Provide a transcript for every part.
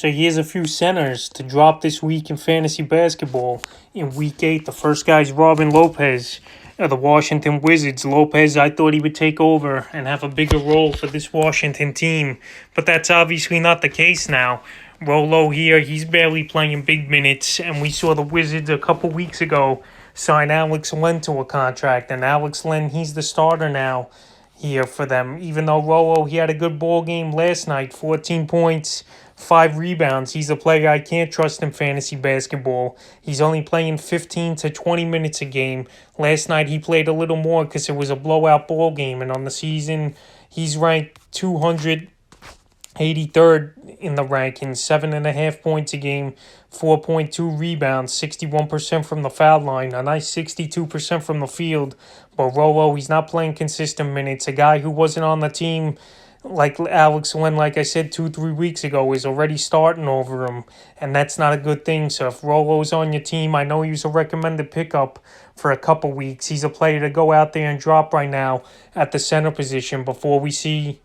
So here's a few centers to drop this week in fantasy basketball. In week 8, the first guy's Lopez of the Washington Wizards. Lopez, I thought he would take over and have a bigger role for this Washington team, but that's obviously not the case now. Rolo here, he's barely playing big minutes, and we saw the Wizards a couple weeks ago sign Alex Len to a contract, and Alex Len, he's the starter now here for them. Even though Rolo, he had a good ball game last night, 14 points, 5 rebounds. He's a player I can't trust in fantasy basketball. He's only playing 15 to 20 minutes a game. Last night he played a little more because it was a blowout ball game, and on the season he's ranked 283rd in the rankings, 7.5 points a game, 4.2 rebounds, 61% from the foul line, a nice 62% from the field. But Rolo, he's not playing consistent minutes. A guy who wasn't on the team like Alex Len, like I said 2-3 weeks ago, is already starting over him, and that's not a good thing. So if Rolo's on your team, I know he's a recommended pickup for a couple weeks. He's a player to go out there and drop right now at the center position before we see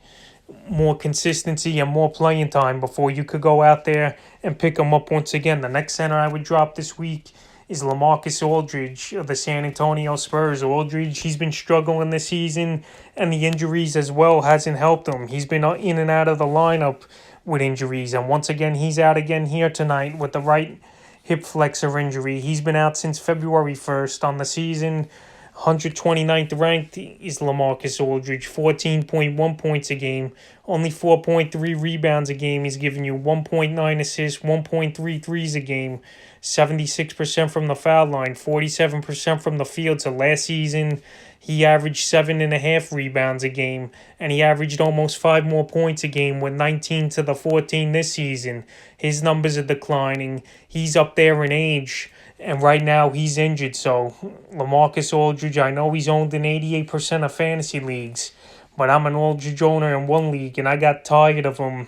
more consistency and more playing time, before you could go out there and pick him up once again. The next center I would drop this week is LaMarcus Aldridge of the San Antonio Spurs. Aldridge, he's been struggling this season, and the injuries as well hasn't helped him. He's been in and out of the lineup with injuries, and once again, he's out again here tonight with the right hip flexor injury. He's been out since February 1st. On the season, 129th ranked is LaMarcus Aldridge, 14.1 points a game, only 4.3 rebounds a game. He's giving you 1.9 assists, 1.3 threes a game, 76% from the foul line, 47% from the field. So last season, he averaged 7.5 rebounds a game, and he averaged almost 5 more points a game with 19 to the 14 this season. His numbers are declining. He's up there in age, and right now he's injured. So LaMarcus Aldridge, I know he's owned in 88% of fantasy leagues, but I'm an Aldridge owner in one league, and I got tired of him,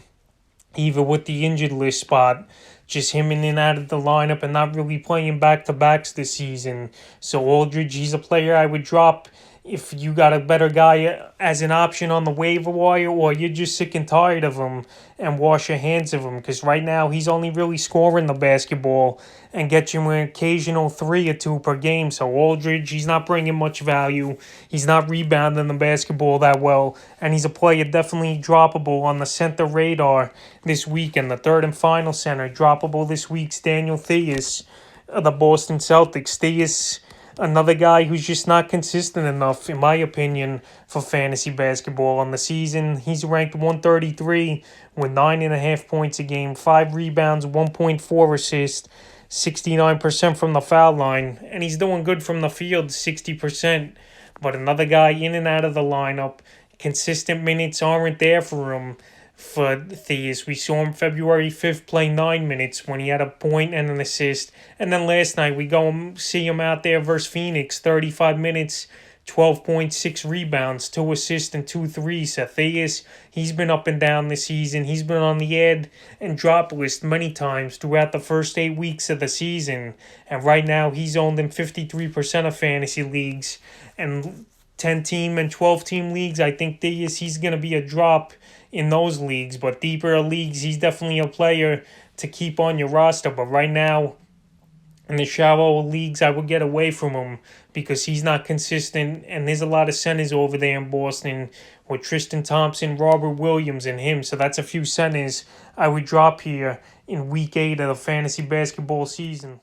even with the injured list spot. Just him in and out of the lineup and not really playing back-to-backs this season. So Aldridge, he's a player I would drop if you got a better guy as an option on the waiver wire, or you're just sick and tired of him and wash your hands of him, because right now he's only really scoring the basketball and gets you an occasional 3 or 2 per game. So Aldridge, he's not bringing much value. He's not rebounding the basketball that well, and he's a player definitely droppable on the center radar this week. And the third and final center droppable this week's Daniel Theis of the Boston Celtics. Theis, another guy who's just not consistent enough, in my opinion, for fantasy basketball. On the season, he's ranked 133 with 9.5 points a game, 5 rebounds, 1.4 assists, 69% from the foul line, and he's doing good from the field, 60%. But another guy in and out of the lineup. Consistent minutes aren't there for him. For Theis, we saw him February 5th play 9 minutes when he had a point and an assist. And then last night we go and see him out there versus Phoenix, 35 minutes, 12.6 rebounds, 2 assists and 2 threes. So Theis, he's been up and down this season. He's been on the add and drop list many times throughout the first 8 weeks of the season. And right now he's owned in 53% of fantasy leagues. And 10-team and 12-team leagues, I think Theis, he's going to be a drop in those leagues. But deeper leagues, he's definitely a player to keep on your roster. But right now, in the shallow leagues, I would get away from him because he's not consistent. And there's a lot of centers over there in Boston with Tristan Thompson, Robert Williams, and him. So that's a few centers I would drop here in week 8 of the fantasy basketball season.